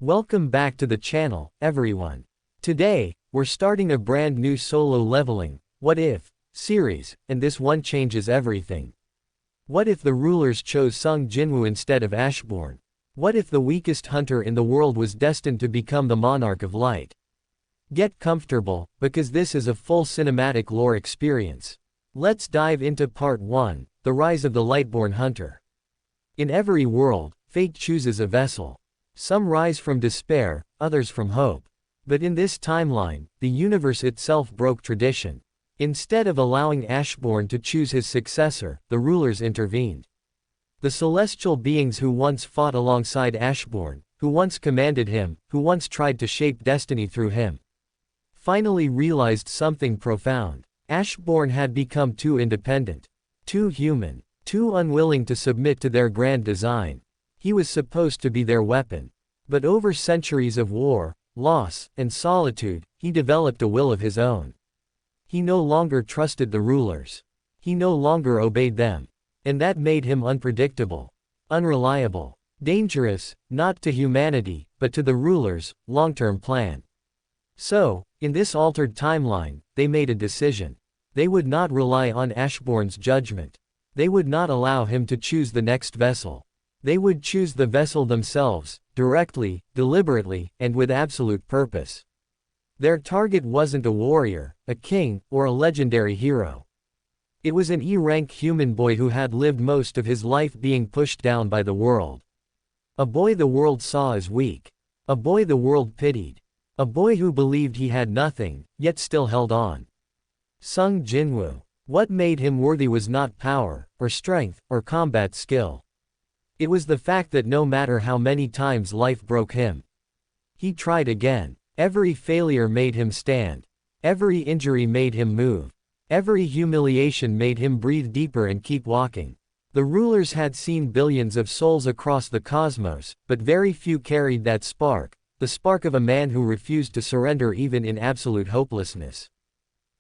Welcome back to the channel, everyone. Today, we're starting a brand new solo leveling, What If, series, and this one changes everything. What if the rulers chose Sung Jinwoo instead of Ashborn? What if the weakest hunter in the world was destined to become the monarch of light? Get comfortable, because this is a full cinematic lore experience. Let's dive into part 1, the rise of the Lightborn hunter. In every world, fate chooses a vessel. Some rise from despair, others from hope. But in this timeline, the universe itself broke tradition. Instead of allowing Ashborn to choose his successor, the rulers intervened. The celestial beings who once fought alongside Ashborn, who once commanded him, who once tried to shape destiny through him, finally realized something profound. Ashborn had become too independent, too human, too unwilling to submit to their grand design. He was supposed to be their weapon. But over centuries of war, loss, and solitude, he developed a will of his own. He no longer trusted the rulers. He no longer obeyed them. And that made him unpredictable, unreliable, dangerous, not to humanity, but to the rulers' long-term plan. So, in this altered timeline, they made a decision. They would not rely on Ashborn's judgment. They would not allow him to choose the next vessel. They would choose the vessel themselves, directly, deliberately, and with absolute purpose. Their target wasn't a warrior, a king, or a legendary hero. It was an E-rank human boy who had lived most of his life being pushed down by the world. A boy the world saw as weak. A boy the world pitied. A boy who believed he had nothing, yet still held on. Sung Jinwoo. What made him worthy was not power, or strength, or combat skill. It was the fact that no matter how many times life broke him, he tried again. Every failure made him stand. Every injury made him move. Every humiliation made him breathe deeper and keep walking. The rulers had seen billions of souls across the cosmos, but very few carried that spark, the spark of a man who refused to surrender even in absolute hopelessness.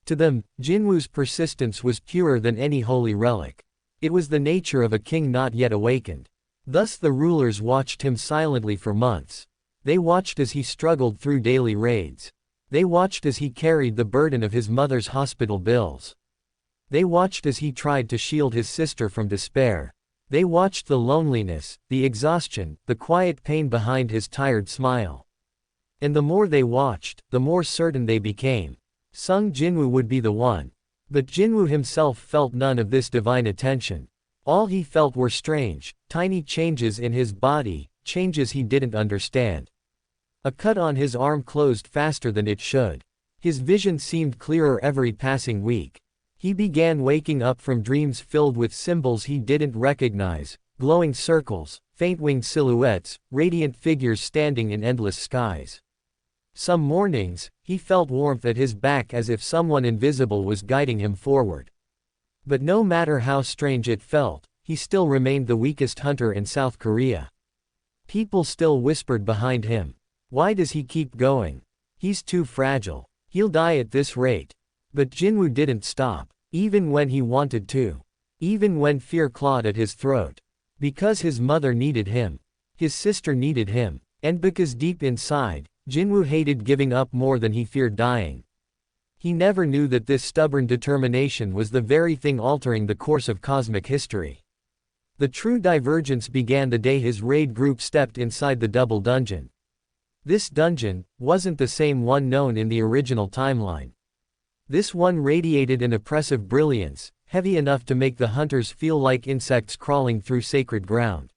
To them, Jinwoo's persistence was purer than any holy relic. It was the nature of a king not yet awakened. Thus the rulers watched him silently for months. They watched as he struggled through daily raids. They watched as he carried the burden of his mother's hospital bills. They watched as he tried to shield his sister from despair. They watched the loneliness, the exhaustion, the quiet pain behind his tired smile. And the more they watched, the more certain they became. Sung Jinwoo would be the one. But Jinwoo himself felt none of this divine attention. All he felt were strange, tiny changes in his body, changes he didn't understand. A cut on his arm closed faster than it should. His vision seemed clearer every passing week. He began waking up from dreams filled with symbols he didn't recognize, glowing circles, faint-winged silhouettes, radiant figures standing in endless skies. Some mornings, he felt warmth at his back as if someone invisible was guiding him forward. But no matter how strange it felt, he still remained the weakest hunter in South Korea. People still whispered behind him. Why does he keep going? He's too fragile. He'll die at this rate. But Jinwoo didn't stop, even when he wanted to. Even when fear clawed at his throat. Because his mother needed him. His sister needed him. And because deep inside, Jinwoo hated giving up more than he feared dying. He never knew that this stubborn determination was the very thing altering the course of cosmic history. The true divergence began the day his raid group stepped inside the double dungeon. This dungeon wasn't the same one known in the original timeline. This one radiated an oppressive brilliance, heavy enough to make the hunters feel like insects crawling through sacred ground.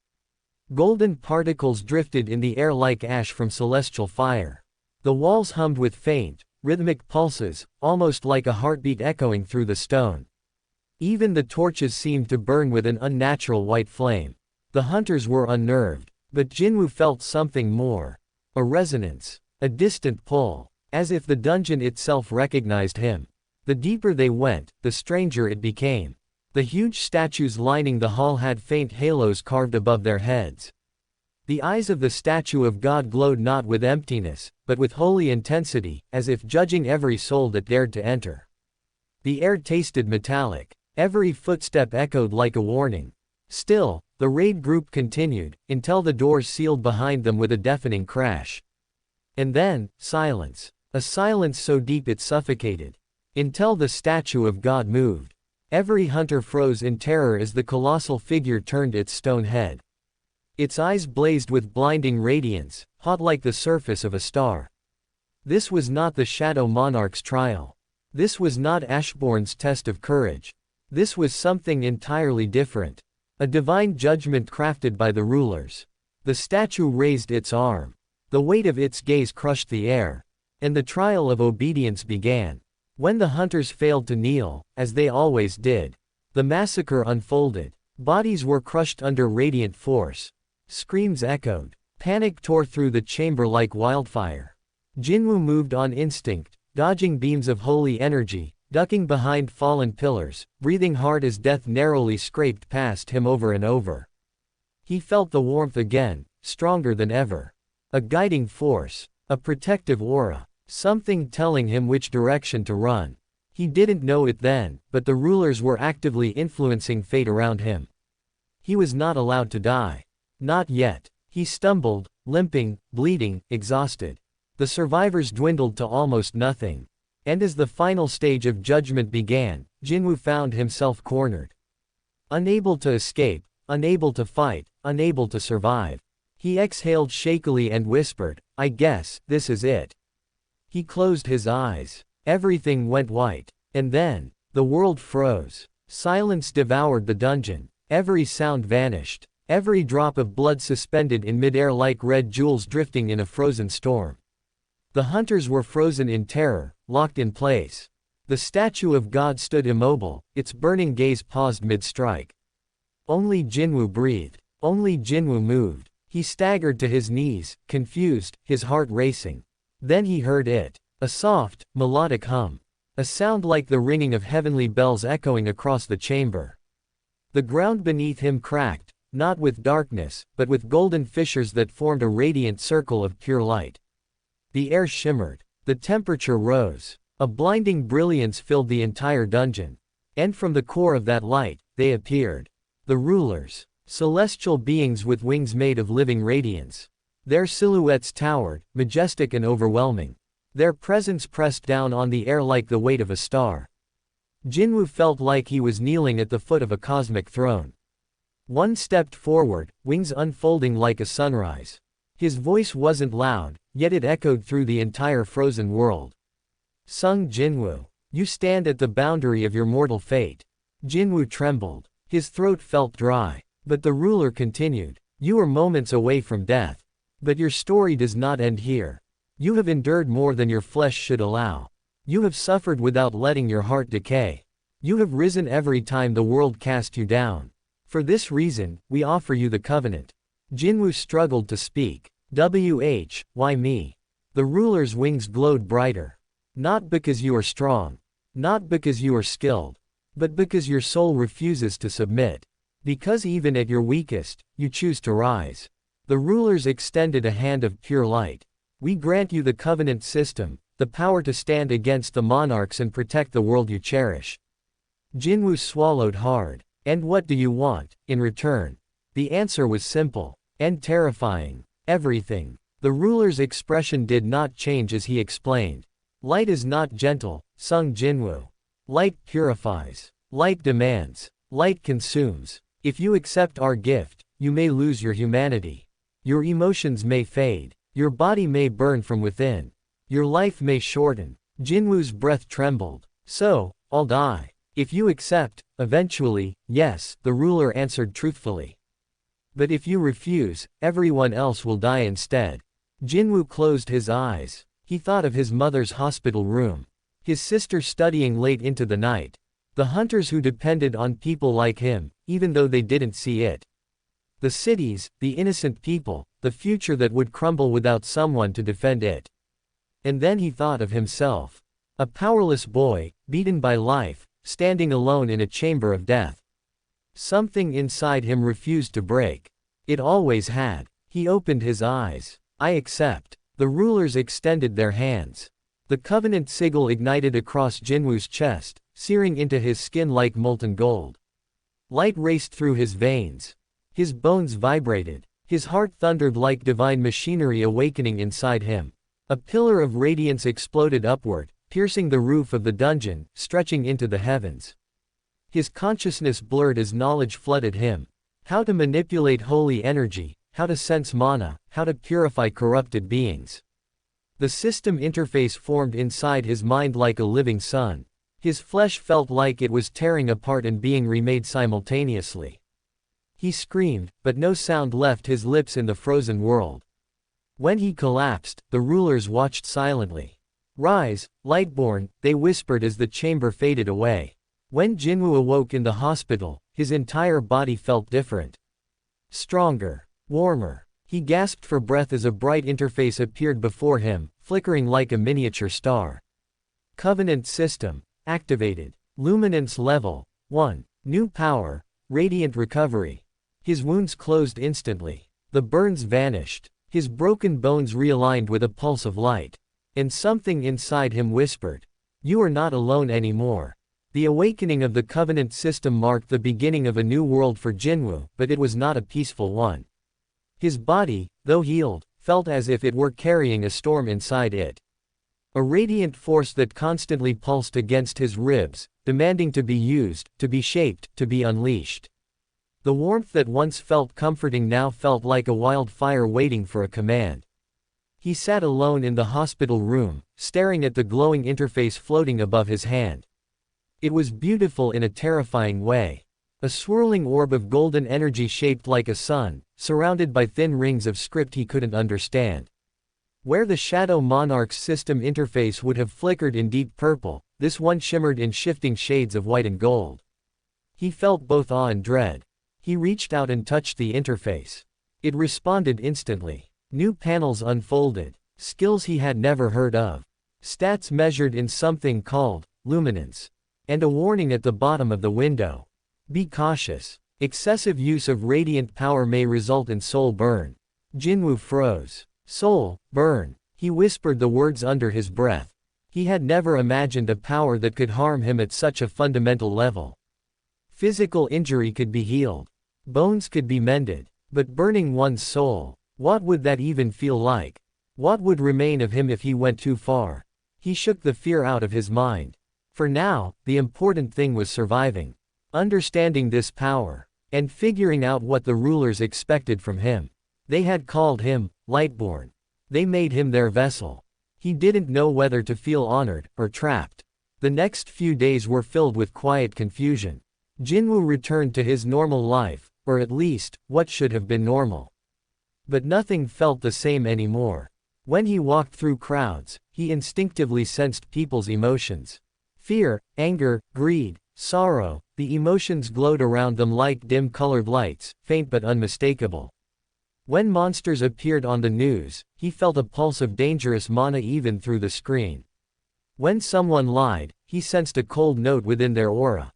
Golden particles drifted in the air like ash from celestial fire. The walls hummed with faint, rhythmic pulses, almost like a heartbeat echoing through the stone. Even the torches seemed to burn with an unnatural white flame. The hunters were unnerved, but Jinwoo felt something more. A resonance. A distant pull. As if the dungeon itself recognized him. The deeper they went, the stranger it became. The huge statues lining the hall had faint halos carved above their heads. The eyes of the statue of God glowed not with emptiness, but with holy intensity, as if judging every soul that dared to enter. The air tasted metallic. Every footstep echoed like a warning. Still, the raid group continued, until the doors sealed behind them with a deafening crash. And then, silence. A silence so deep it suffocated. Until the statue of God moved. Every hunter froze in terror as the colossal figure turned its stone head. Its eyes blazed with blinding radiance, hot like the surface of a star. This was not the Shadow Monarch's trial. This was not Ashborn's test of courage. This was something entirely different. A divine judgment crafted by the rulers. The statue raised its arm. The weight of its gaze crushed the air. And the trial of obedience began. When the hunters failed to kneel, as they always did, the massacre unfolded. Bodies were crushed under radiant force. Screams echoed. Panic tore through the chamber like wildfire. Jinwoo moved on instinct, dodging beams of holy energy, ducking behind fallen pillars, breathing hard as death narrowly scraped past him over and over. He felt the warmth again, stronger than ever. A guiding force. A protective aura. Something telling him which direction to run. He didn't know it then, but the rulers were actively influencing fate around him. He was not allowed to die. Not yet. He stumbled, limping, bleeding, exhausted. The survivors dwindled to almost nothing. And as the final stage of judgment began, Jinwoo found himself cornered. Unable to escape, unable to fight, unable to survive. He exhaled shakily and whispered, "I guess, this is it." He closed his eyes. Everything went white. And then, the world froze. Silence devoured the dungeon. Every sound vanished. Every drop of blood suspended in midair like red jewels drifting in a frozen storm. The hunters were frozen in terror, locked in place. The statue of God stood immobile, its burning gaze paused mid-strike. Only Jinwoo breathed. Only Jinwoo moved. He staggered to his knees, confused, his heart racing. Then he heard it. A soft, melodic hum. A sound like the ringing of heavenly bells echoing across the chamber. The ground beneath him cracked, not with darkness, but with golden fissures that formed a radiant circle of pure light. The air shimmered. The temperature rose. A blinding brilliance filled the entire dungeon. And from the core of that light, they appeared. The rulers. Celestial beings with wings made of living radiance. Their silhouettes towered, majestic and overwhelming. Their presence pressed down on the air like the weight of a star. Jinwoo felt like he was kneeling at the foot of a cosmic throne. One stepped forward, wings unfolding like a sunrise. His voice wasn't loud, yet it echoed through the entire frozen world. "Sung Jinwoo, you stand at the boundary of your mortal fate." Jinwoo trembled. His throat felt dry. But the ruler continued, "You are moments away from death. But your story does not end here. You have endured more than your flesh should allow. You have suffered without letting your heart decay. You have risen every time the world cast you down. For this reason, we offer you the covenant." Jinwoo struggled to speak. Why me? The ruler's wings glowed brighter. "Not because you are strong. Not because you are skilled. But because your soul refuses to submit. Because even at your weakest, you choose to rise." The rulers extended a hand of pure light. "We grant you the covenant system, the power to stand against the monarchs and protect the world you cherish." Jinwoo swallowed hard. "And what do you want, in return?" The answer was simple. And terrifying. Everything. The ruler's expression did not change as he explained. "Light is not gentle, Sung Jinwoo. Light purifies. Light demands. Light consumes. If you accept our gift, you may lose your humanity. Your emotions may fade. Your body may burn from within. Your life may shorten." Jinwoo's breath trembled. "So, I'll die. If you accept, eventually, yes," the ruler answered truthfully. "But if you refuse, everyone else will die instead." Jinwoo closed his eyes. He thought of his mother's hospital room. His sister studying late into the night. The hunters who depended on people like him, even though they didn't see it. The cities, the innocent people, the future that would crumble without someone to defend it. And then he thought of himself. A powerless boy, beaten by life, standing alone in a chamber of death. Something inside him refused to break. It always had. He opened his eyes. "I accept." The rulers extended their hands. The covenant sigil ignited across Jinwoo's chest, searing into his skin like molten gold. Light raced through his veins. His bones vibrated. His heart thundered like divine machinery awakening inside him. A pillar of radiance exploded upward, piercing the roof of the dungeon, stretching into the heavens. His consciousness blurred as knowledge flooded him. How to manipulate holy energy, how to sense mana, how to purify corrupted beings. The system interface formed inside his mind like a living sun. His flesh felt like it was tearing apart and being remade simultaneously. He screamed, but no sound left his lips in the frozen world. When he collapsed, the rulers watched silently. "Rise, Lightborn," they whispered as the chamber faded away. When Jinwoo awoke in the hospital, his entire body felt different. Stronger. Warmer. He gasped for breath as a bright interface appeared before him, flickering like a miniature star. Covenant system. Activated. Luminance level 1. New power. Radiant recovery. His wounds closed instantly. The burns vanished. His broken bones realigned with a pulse of light. And something inside him whispered, "You are not alone anymore." The awakening of the Covenant system marked the beginning of a new world for Jinwoo, but it was not a peaceful one. His body, though healed, felt as if it were carrying a storm inside it. A radiant force that constantly pulsed against his ribs, demanding to be used, to be shaped, to be unleashed. The warmth that once felt comforting now felt like a wildfire waiting for a command. He sat alone in the hospital room, staring at the glowing interface floating above his hand. It was beautiful in a terrifying way. A swirling orb of golden energy shaped like a sun, surrounded by thin rings of script he couldn't understand. Where the Shadow Monarch's system interface would have flickered in deep purple, this one shimmered in shifting shades of white and gold. He felt both awe and dread. He reached out and touched the interface. It responded instantly. New panels unfolded. Skills he had never heard of. Stats measured in something called luminance. And a warning at the bottom of the window. Be cautious. Excessive use of radiant power may result in soul burn. Jinwoo froze. Soul burn. He whispered the words under his breath. He had never imagined a power that could harm him at such a fundamental level. Physical injury could be healed. Bones could be mended. But burning one's soul, what would that even feel like? What would remain of him if he went too far? He shook the fear out of his mind. For now, the important thing was surviving. Understanding this power. And figuring out what the rulers expected from him. They had called him Lightborn. They made him their vessel. He didn't know whether to feel honored or trapped. The next few days were filled with quiet confusion. Jinwoo returned to his normal life, or at least, what should have been normal. But nothing felt the same anymore. When he walked through crowds, he instinctively sensed people's emotions. Fear, anger, greed, sorrow, the emotions glowed around them like dim-colored lights, faint but unmistakable. When monsters appeared on the news, he felt a pulse of dangerous mana even through the screen. When someone lied, he sensed a cold note within their aura.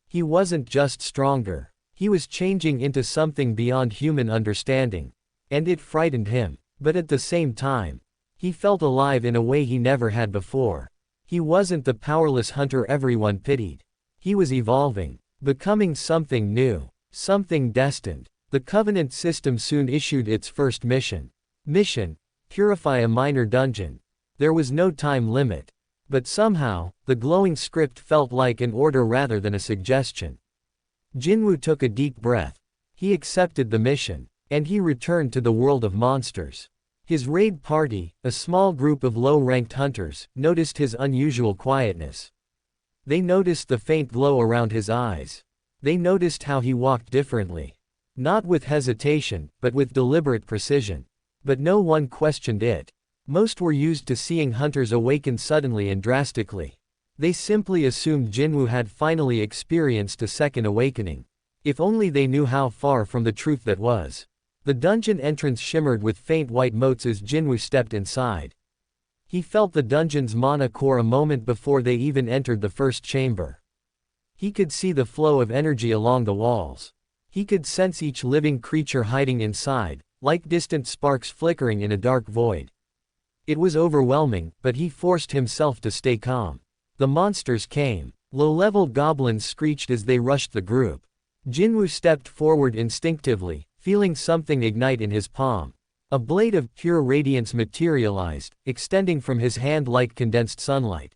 He wasn't just stronger. He was changing into something beyond human understanding. And it frightened him. But at the same time, he felt alive in a way he never had before. He wasn't the powerless hunter everyone pitied. He was evolving, becoming something new, something destined. The Covenant system soon issued its first mission. Mission: purify a minor dungeon. There was no time limit. But somehow, the glowing script felt like an order rather than a suggestion. Jinwoo took a deep breath. He accepted the mission. And he returned to the world of monsters. His raid party, a small group of low-ranked hunters, noticed his unusual quietness. They noticed the faint glow around his eyes. They noticed how he walked differently. Not with hesitation, but with deliberate precision. But no one questioned it. Most were used to seeing hunters awaken suddenly and drastically. They simply assumed Jinwoo had finally experienced a second awakening. If only they knew how far from the truth that was. The dungeon entrance shimmered with faint white motes as Jinwoo stepped inside. He felt the dungeon's mana core a moment before they even entered the first chamber. He could see the flow of energy along the walls. He could sense each living creature hiding inside, like distant sparks flickering in a dark void. It was overwhelming, but he forced himself to stay calm. The monsters came. Low-level goblins screeched as they rushed the group. Jinwoo stepped forward instinctively, feeling something ignite in his palm. A blade of pure radiance materialized, extending from his hand like condensed sunlight.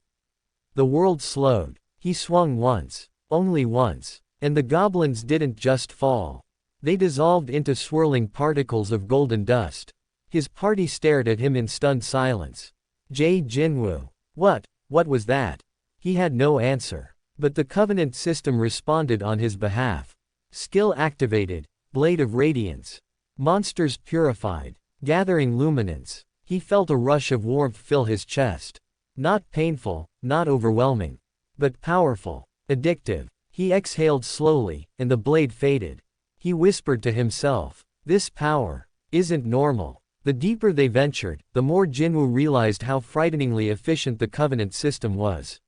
The world slowed. He swung once. Only once. And the goblins didn't just fall. They dissolved into swirling particles of golden dust. His party stared at him in stunned silence. Jinwoo. What was that? He had no answer. But the Covenant system responded on his behalf. Skill activated. Blade of radiance. Monsters purified. Gathering luminance. He felt a rush of warmth fill his chest. Not painful, not overwhelming. But powerful. Addictive. He exhaled slowly, and the blade faded. He whispered to himself, "This power isn't normal." The deeper they ventured, the more Jinwoo realized how frighteningly efficient the Covenant system was.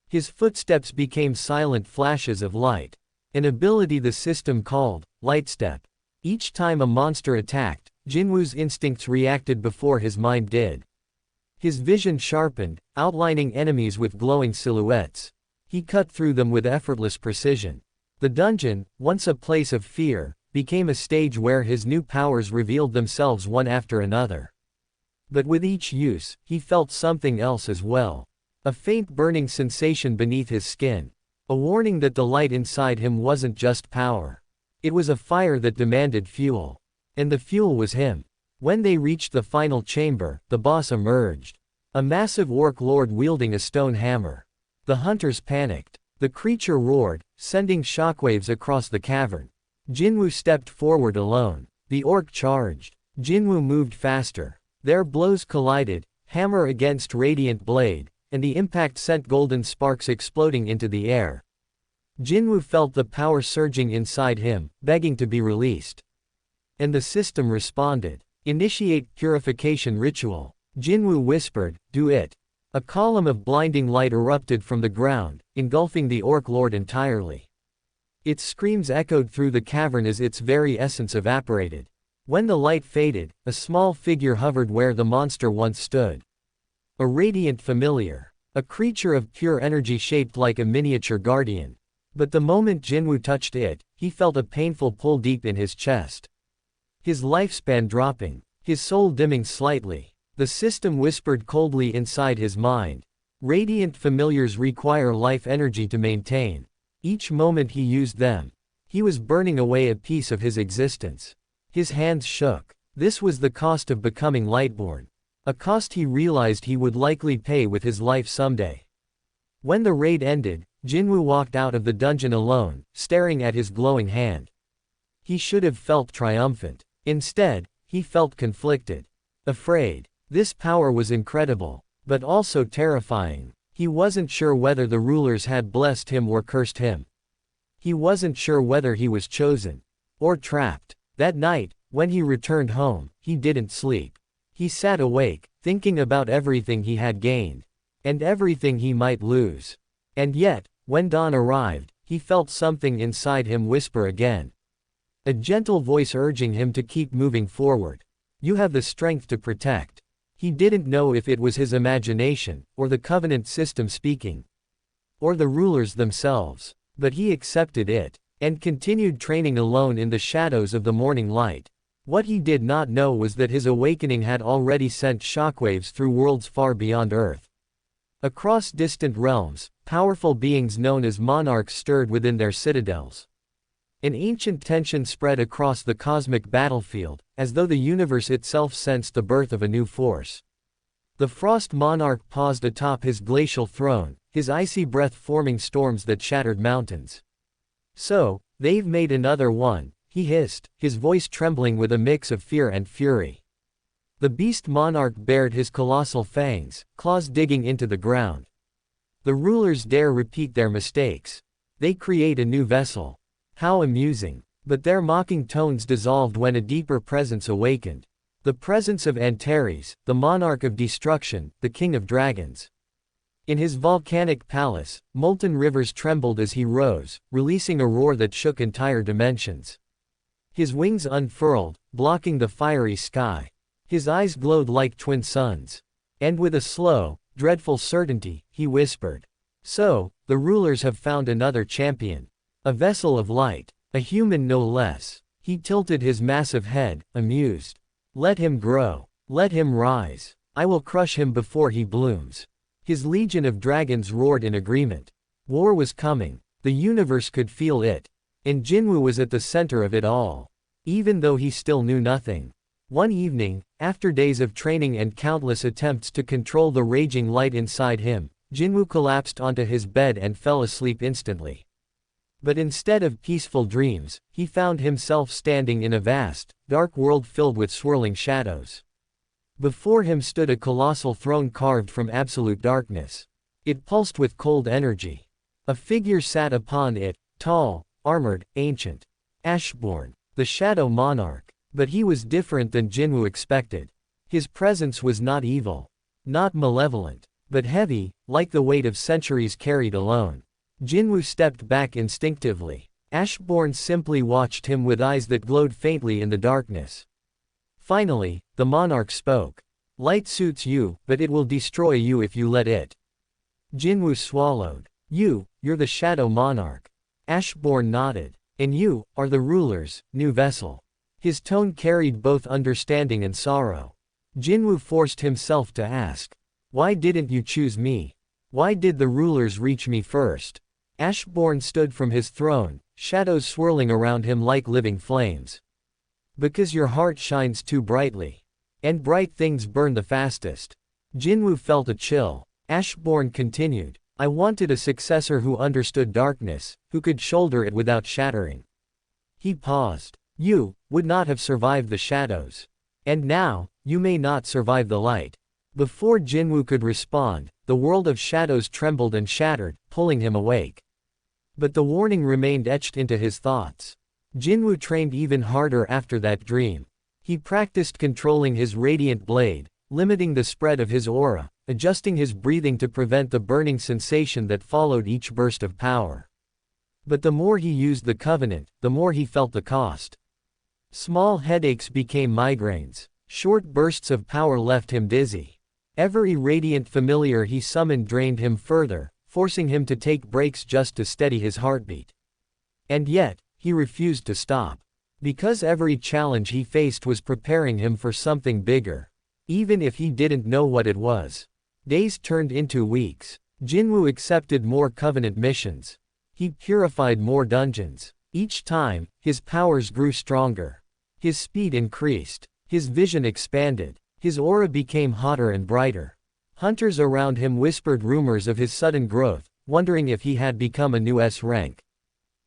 His footsteps became silent flashes of light. An ability the system called Lightstep. Each time a monster attacked, Jinwoo's instincts reacted before his mind did. His vision sharpened, outlining enemies with glowing silhouettes. He cut through them with effortless precision. The dungeon, once a place of fear, became a stage where his new powers revealed themselves one after another. But with each use, he felt something else as well. A faint burning sensation beneath his skin. A warning that the light inside him wasn't just power. It was a fire that demanded fuel. And the fuel was him. When they reached the final chamber, the boss emerged. A massive orc lord wielding a stone hammer. The hunters panicked. The creature roared, sending shockwaves across the cavern. Jinwoo stepped forward alone. The orc charged. Jinwoo moved faster. Their blows collided, hammer against radiant blade, and the impact sent golden sparks exploding into the air. Jinwoo felt the power surging inside him, begging to be released. And the system responded. Initiate purification ritual. Jinwoo whispered, "Do it." A column of blinding light erupted from the ground, engulfing the orc lord entirely. Its screams echoed through the cavern as its very essence evaporated. When the light faded, a small figure hovered where the monster once stood. A radiant familiar. A creature of pure energy shaped like a miniature guardian. But the moment Jinwoo touched it, he felt a painful pull deep in his chest. His lifespan dropping. His soul dimming slightly. The system whispered coldly inside his mind. Radiant familiars require life energy to maintain. Each moment he used them, he was burning away a piece of his existence. His hands shook. This was the cost of becoming Lightborn. A cost he realized he would likely pay with his life someday. When the raid ended, Jinwoo walked out of the dungeon alone, staring at his glowing hand. He should have felt triumphant. Instead, he felt conflicted. Afraid. This power was incredible, but also terrifying. He wasn't sure whether the rulers had blessed him or cursed him. He wasn't sure whether he was chosen or trapped. That night, when he returned home, he didn't sleep. He sat awake, thinking about everything he had gained, and everything he might lose. And yet, when dawn arrived, he felt something inside him whisper again. A gentle voice urging him to keep moving forward. You have the strength to protect. He didn't know if it was his imagination, or the Covenant system speaking, or the rulers themselves, but he accepted it, and continued training alone in the shadows of the morning light. What he did not know was that his awakening had already sent shockwaves through worlds far beyond Earth. Across distant realms, powerful beings known as monarchs stirred within their citadels. An ancient tension spread across the cosmic battlefield, as though the universe itself sensed the birth of a new force. The Frost Monarch paused atop his glacial throne, his icy breath forming storms that shattered mountains. "So, they've made another one," he hissed, his voice trembling with a mix of fear and fury. The beast monarch bared his colossal fangs, claws digging into the ground. The rulers dare repeat their mistakes. They create a new vessel. How amusing. But their mocking tones dissolved when a deeper presence awakened. The presence of Antares, the monarch of destruction, the king of dragons. In his volcanic palace, molten rivers trembled as he rose, releasing a roar that shook entire dimensions. His wings unfurled, blocking the fiery sky. His eyes glowed like twin suns. And with a slow, dreadful certainty, he whispered, "So, the rulers have found another champion. A vessel of light. A human no less. He tilted his massive head, amused. Let him grow. Let him rise. I will crush him before he blooms. His legion of dragons roared in agreement. War was coming. The universe could feel it. And Jinwoo was at the center of it all. Even though he still knew nothing. One evening, after days of training and countless attempts to control the raging light inside him, Jinwoo collapsed onto his bed and fell asleep instantly. But instead of peaceful dreams, he found himself standing in a vast, dark world filled with swirling shadows. Before him stood a colossal throne carved from absolute darkness. It pulsed with cold energy. A figure sat upon it, tall, armored, ancient. Ashborn, the Shadow Monarch. But he was different than Jinwoo expected. His presence was not evil. Not malevolent. But heavy, like the weight of centuries carried alone. Jinwoo stepped back instinctively. Ashborn simply watched him with eyes that glowed faintly in the darkness. Finally, the monarch spoke. Light suits you, but it will destroy you if you let it. Jinwoo swallowed. You're the Shadow Monarch. Ashborn nodded. And you are the ruler's new vessel. His tone carried both understanding and sorrow. Jinwoo forced himself to ask. Why didn't you choose me? Why did the rulers reach me first? Ashborn stood from his throne, shadows swirling around him like living flames. Because your heart shines too brightly. And bright things burn the fastest. Jinwoo felt a chill. Ashborn continued. I wanted a successor who understood darkness, who could shoulder it without shattering. He paused. You would not have survived the shadows. And now, you may not survive the light. Before Jinwoo could respond, the world of shadows trembled and shattered, pulling him awake. But the warning remained etched into his thoughts. Jinwoo trained even harder after that dream. He practiced controlling his radiant blade, limiting the spread of his aura, adjusting his breathing to prevent the burning sensation that followed each burst of power. But the more he used the covenant, the more he felt the cost. Small headaches became migraines. Short bursts of power left him dizzy. Every radiant familiar he summoned drained him further, forcing him to take breaks just to steady his heartbeat. And yet, he refused to stop. Because every challenge he faced was preparing him for something bigger. Even if he didn't know what it was. Days turned into weeks. Jinwoo accepted more covenant missions. He purified more dungeons. Each time, his powers grew stronger. His speed increased. His vision expanded. His aura became hotter and brighter. Hunters around him whispered rumors of his sudden growth, wondering if he had become a new S rank.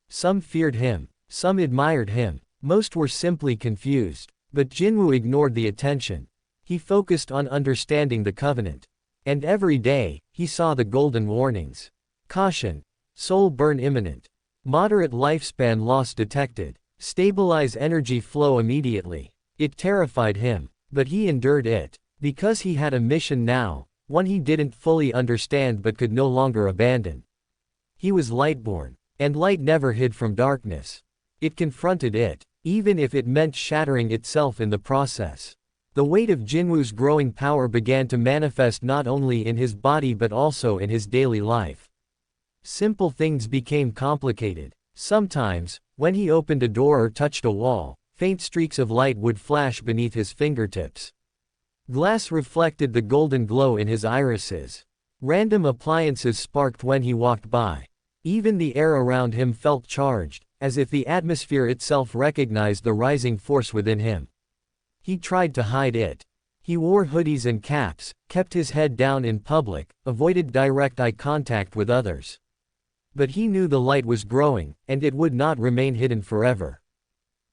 Some feared him. Some admired him. Most were simply confused. But Jinwoo ignored the attention. He focused on understanding the covenant. And every day, he saw the golden warnings. Caution. Soul burn imminent. Moderate lifespan loss detected. Stabilize energy flow immediately. It terrified him. But he endured it. Because he had a mission now, one he didn't fully understand but could no longer abandon. He was lightborn. And light never hid from darkness. It confronted it, even if it meant shattering itself in the process. The weight of Jinwoo's growing power began to manifest not only in his body but also in his daily life. Simple things became complicated. Sometimes, when he opened a door or touched a wall, faint streaks of light would flash beneath his fingertips. Glass reflected the golden glow in his irises. Random appliances sparked when he walked by. Even the air around him felt charged, as if the atmosphere itself recognized the rising force within him. He tried to hide it. He wore hoodies and caps, kept his head down in public, avoided direct eye contact with others. But he knew the light was growing, and it would not remain hidden forever.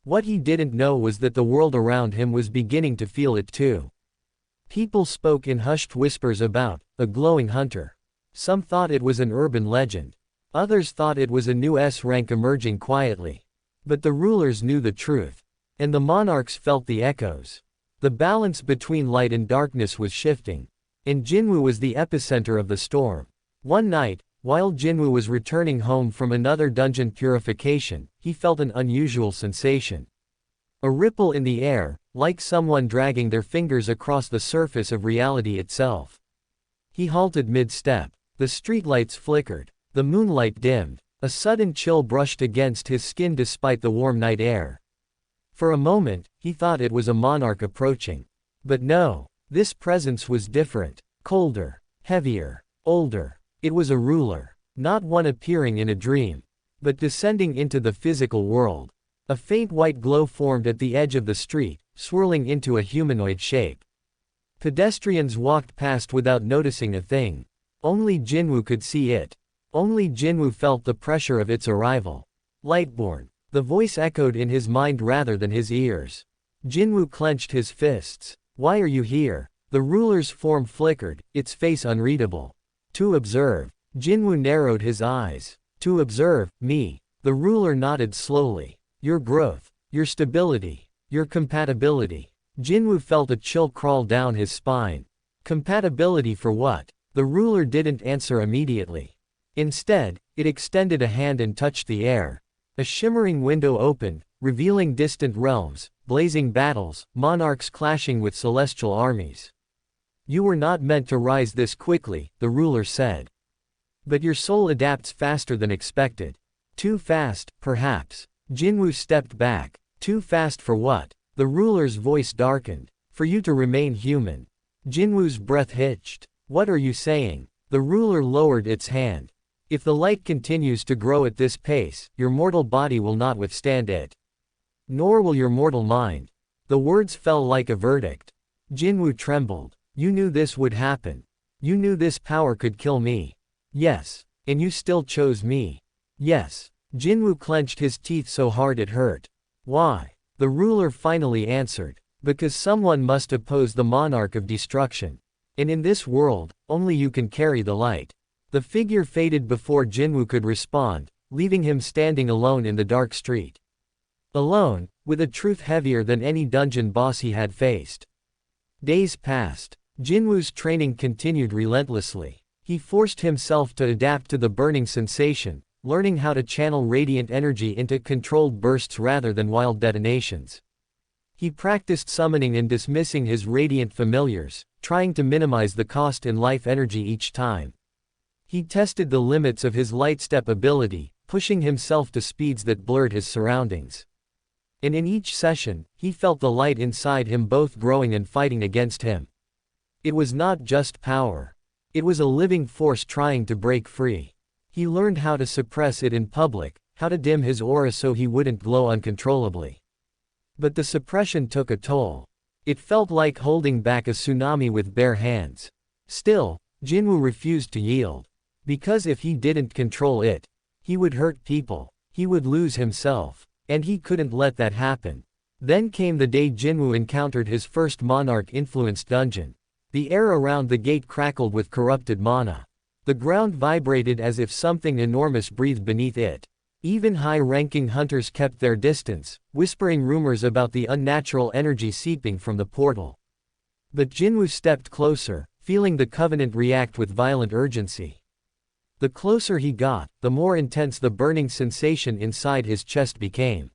What he didn't know was that the world around him was beginning to feel it too. People spoke in hushed whispers about a glowing hunter. Some thought it was an urban legend. Others thought it was a new S rank emerging quietly. But the rulers knew the truth. And the monarchs felt the echoes. The balance between light and darkness was shifting. And Jinwoo was the epicenter of the storm. One night, while Jinwoo was returning home from another dungeon purification, he felt an unusual sensation. A ripple in the air, like someone dragging their fingers across the surface of reality itself. He halted mid-step. The streetlights flickered. The moonlight dimmed. A sudden chill brushed against his skin despite the warm night air. For a moment, he thought it was a monarch approaching. But no, this presence was different, colder, heavier, older. It was a ruler, not one appearing in a dream, but descending into the physical world. A faint white glow formed at the edge of the street, swirling into a humanoid shape. Pedestrians walked past without noticing a thing. Only Jinwoo could see it. Only Jinwoo felt the pressure of its arrival. Lightborn. The voice echoed in his mind rather than his ears. Jinwoo clenched his fists. Why are you here? The ruler's form flickered, its face unreadable. To observe. Jinwoo narrowed his eyes. To observe, me. The ruler nodded slowly. Your growth. Your stability. Your compatibility. Jinwoo felt a chill crawl down his spine. Compatibility for what? The ruler didn't answer immediately. Instead, it extended a hand and touched the air. A shimmering window opened, revealing distant realms, blazing battles, monarchs clashing with celestial armies. You were not meant to rise this quickly, the ruler said. But your soul adapts faster than expected. Too fast, perhaps. Jinwoo stepped back. Too fast for what? The ruler's voice darkened. For you to remain human. Jinwoo's breath hitched. What are you saying? The ruler lowered its hand. If the light continues to grow at this pace, your mortal body will not withstand it. Nor will your mortal mind. The words fell like a verdict. Jinwoo trembled. You knew this would happen. You knew this power could kill me. Yes. And you still chose me. Yes. Jinwoo clenched his teeth so hard it hurt. Why? The ruler finally answered. Because someone must oppose the monarch of destruction. And in this world, only you can carry the light. The figure faded before Jinwoo could respond, leaving him standing alone in the dark street. Alone, with a truth heavier than any dungeon boss he had faced. Days passed. Jinwoo's training continued relentlessly. He forced himself to adapt to the burning sensation, learning how to channel radiant energy into controlled bursts rather than wild detonations. He practiced summoning and dismissing his radiant familiars, trying to minimize the cost in life energy each time. He tested the limits of his light step ability, pushing himself to speeds that blurred his surroundings. And in each session, he felt the light inside him both growing and fighting against him. It was not just power. It was a living force trying to break free. He learned how to suppress it in public, how to dim his aura so he wouldn't glow uncontrollably. But the suppression took a toll. It felt like holding back a tsunami with bare hands. Still, Jinwoo refused to yield. Because if he didn't control it, he would hurt people, he would lose himself, and he couldn't let that happen. Then came the day Jinwoo encountered his first monarch-influenced dungeon. The air around the gate crackled with corrupted mana. The ground vibrated as if something enormous breathed beneath it. Even high-ranking hunters kept their distance, whispering rumors about the unnatural energy seeping from the portal. But Jinwoo stepped closer, feeling the covenant react with violent urgency. The closer he got, the more intense the burning sensation inside his chest became.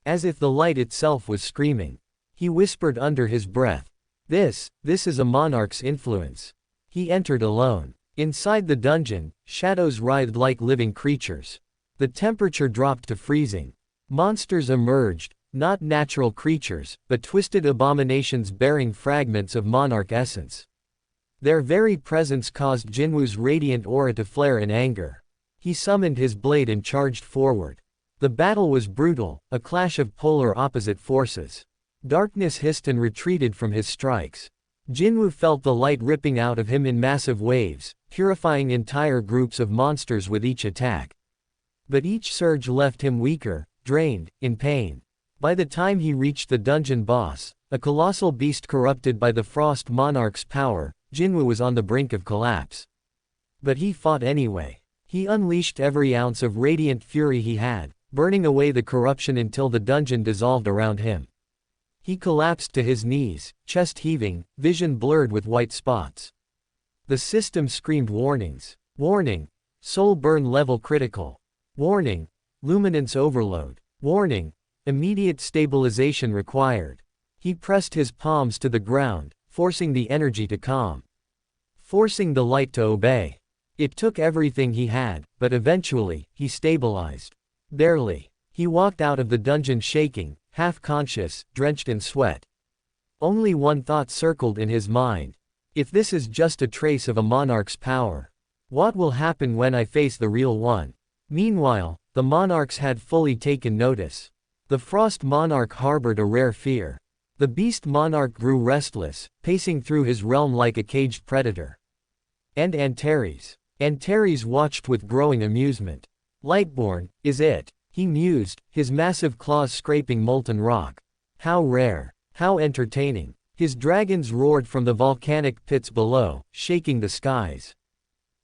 As if the light itself was screaming. He whispered under his breath. This is a monarch's influence. He entered alone. Inside the dungeon, shadows writhed like living creatures. The temperature dropped to freezing. Monsters emerged, not natural creatures, but twisted abominations bearing fragments of monarch essence. Their very presence caused Jinwoo's radiant aura to flare in anger. He summoned his blade and charged forward. The battle was brutal, a clash of polar opposite forces. Darkness hissed and retreated from his strikes. Jinwoo felt the light ripping out of him in massive waves, purifying entire groups of monsters with each attack. But each surge left him weaker, drained, in pain. By the time he reached the dungeon boss, a colossal beast corrupted by the Frost Monarch's power, Jinwoo was on the brink of collapse. But he fought anyway. He unleashed every ounce of radiant fury he had, burning away the corruption until the dungeon dissolved around him. He collapsed to his knees, chest heaving, vision blurred with white spots. The system screamed warnings. Warning. Soul burn level critical. Warning. Luminance overload. Warning. Immediate stabilization required. He pressed his palms to the ground, forcing the energy to calm. Forcing the light to obey. It took everything he had, but eventually, he stabilized. Barely. He walked out of the dungeon shaking, half-conscious, drenched in sweat. Only one thought circled in his mind. If this is just a trace of a monarch's power, what will happen when I face the real one? Meanwhile, the monarchs had fully taken notice. The Frost Monarch harbored a rare fear. The Beast Monarch grew restless, pacing through his realm like a caged predator. And Antares watched with growing amusement. Lightborn, is it? He mused, his massive claws scraping molten rock. How rare. How entertaining. His dragons roared from the volcanic pits below, shaking the skies.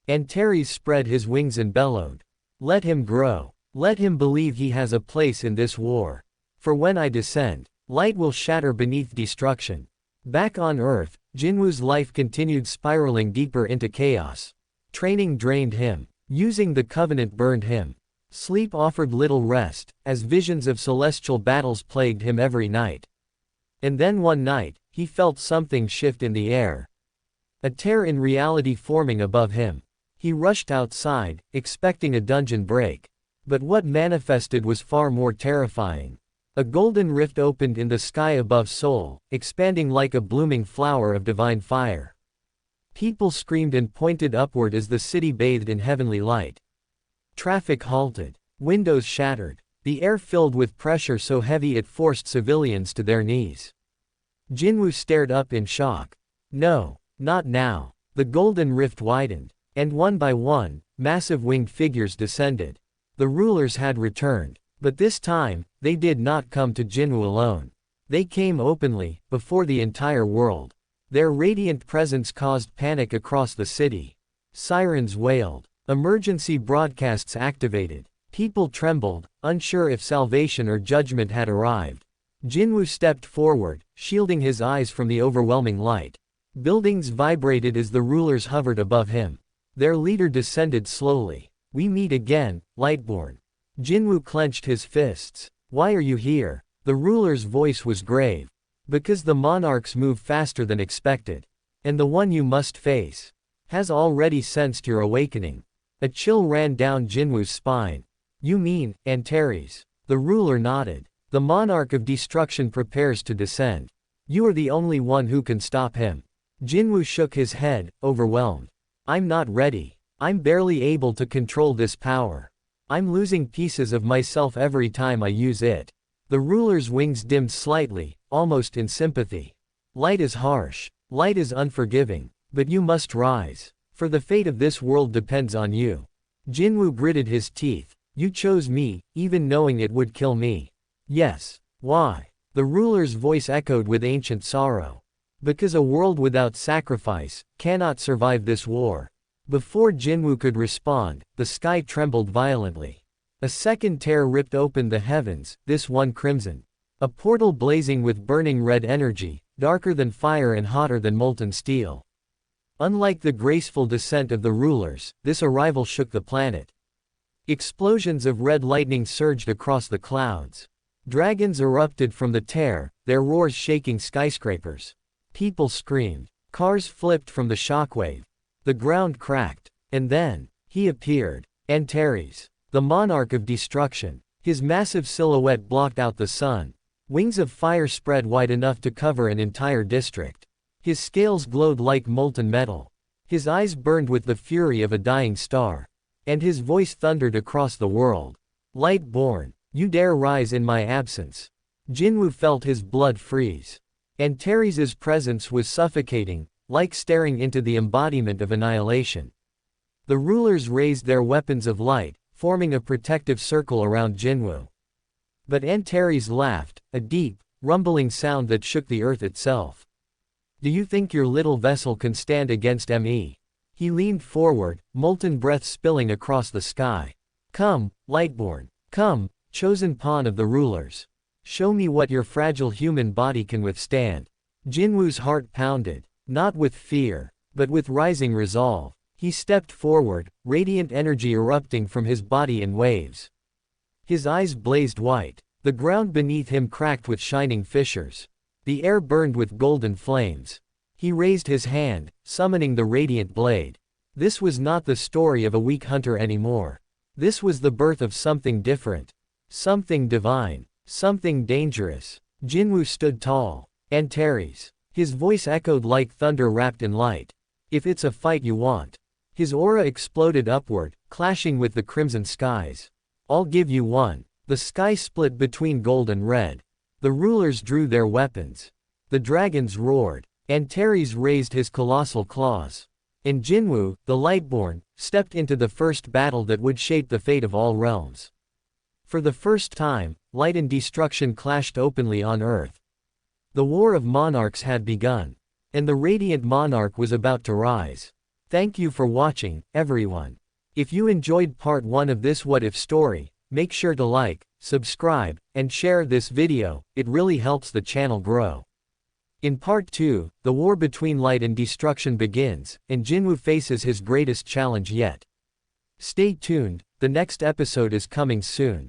Antares spread his wings and bellowed. Let him grow. Let him believe he has a place in this war. For when I descend, light will shatter beneath destruction. Back on Earth, Jinwoo's life continued spiraling deeper into chaos. Training drained him. Using the Covenant burned him. Sleep offered little rest, as visions of celestial battles plagued him every night. And then one night, he felt something shift in the air. A tear in reality forming above him. He rushed outside, expecting a dungeon break. But what manifested was far more terrifying. A golden rift opened in the sky above Seoul, expanding like a blooming flower of divine fire. People screamed and pointed upward as the city bathed in heavenly light. Traffic halted. Windows shattered. The air filled with pressure so heavy it forced civilians to their knees. Jinwoo stared up in shock. No, not now. The golden rift widened. And one by one, massive winged figures descended. The rulers had returned. But this time, they did not come to Jinwoo alone. They came openly, before the entire world. Their radiant presence caused panic across the city. Sirens wailed. Emergency broadcasts activated. People trembled, unsure if salvation or judgment had arrived. Jinwoo stepped forward, shielding his eyes from the overwhelming light. Buildings vibrated as the rulers hovered above him. Their leader descended slowly. We meet again, Lightborn. Jinwoo clenched his fists. Why are you here? The ruler's voice was grave. Because the monarchs move faster than expected. And the one you must face has already sensed your awakening. A chill ran down Jinwoo's spine. You mean, Antares? The ruler nodded. The monarch of destruction prepares to descend. You are the only one who can stop him. Jinwoo shook his head, overwhelmed. I'm not ready. I'm barely able to control this power. I'm losing pieces of myself every time I use it. The ruler's wings dimmed slightly, almost in sympathy. Light is harsh. Light is unforgiving. But you must rise. For the fate of this world depends on you. Jinwoo gritted his teeth. You chose me, even knowing it would kill me. Yes. Why? The ruler's voice echoed with ancient sorrow. Because a world without sacrifice cannot survive this war. Before Jinwoo could respond, the sky trembled violently. A second tear ripped open the heavens, this one crimson. A portal blazing with burning red energy, darker than fire and hotter than molten steel. Unlike the graceful descent of the rulers, this arrival shook the planet. Explosions of red lightning surged across the clouds. Dragons erupted from the tear, their roars shaking skyscrapers. People screamed. Cars flipped from the shockwave. The ground cracked. And then, he appeared. Antares. The monarch of destruction. His massive silhouette blocked out the sun. Wings of fire spread wide enough to cover an entire district. His scales glowed like molten metal. His eyes burned with the fury of a dying star. And his voice thundered across the world. Lightborn, you dare rise in my absence. Jinwoo felt his blood freeze. Antares' presence was suffocating, like staring into the embodiment of annihilation. The rulers raised their weapons of light, forming a protective circle around Jinwoo. But Antares laughed, a deep, rumbling sound that shook the earth itself. Do you think your little vessel can stand against me? He leaned forward, molten breath spilling across the sky. Come, Lightborn. Come, chosen pawn of the rulers. Show me what your fragile human body can withstand. Jinwoo's heart pounded, not with fear, but with rising resolve. He stepped forward, radiant energy erupting from his body in waves. His eyes blazed white. The ground beneath him cracked with shining fissures. The air burned with golden flames. He raised his hand, summoning the radiant blade. This was not the story of a weak hunter anymore. This was the birth of something different. Something divine. Something dangerous. Jinwoo stood tall. Antares. His voice echoed like thunder wrapped in light. If it's a fight you want. His aura exploded upward, clashing with the crimson skies. I'll give you one. The sky split between gold and red. The rulers drew their weapons. The dragons roared. Antares raised his colossal claws. And Jinwoo, the Lightborn, stepped into the first battle that would shape the fate of all realms. For the first time, light and destruction clashed openly on Earth. The War of Monarchs had begun. And the Radiant Monarch was about to rise. Thank you for watching, everyone. If you enjoyed part 1 of this what-if story, make sure to like, subscribe, and share this video, it really helps the channel grow. In part 2, the war between light and destruction begins, and Jinwoo faces his greatest challenge yet. Stay tuned, the next episode is coming soon.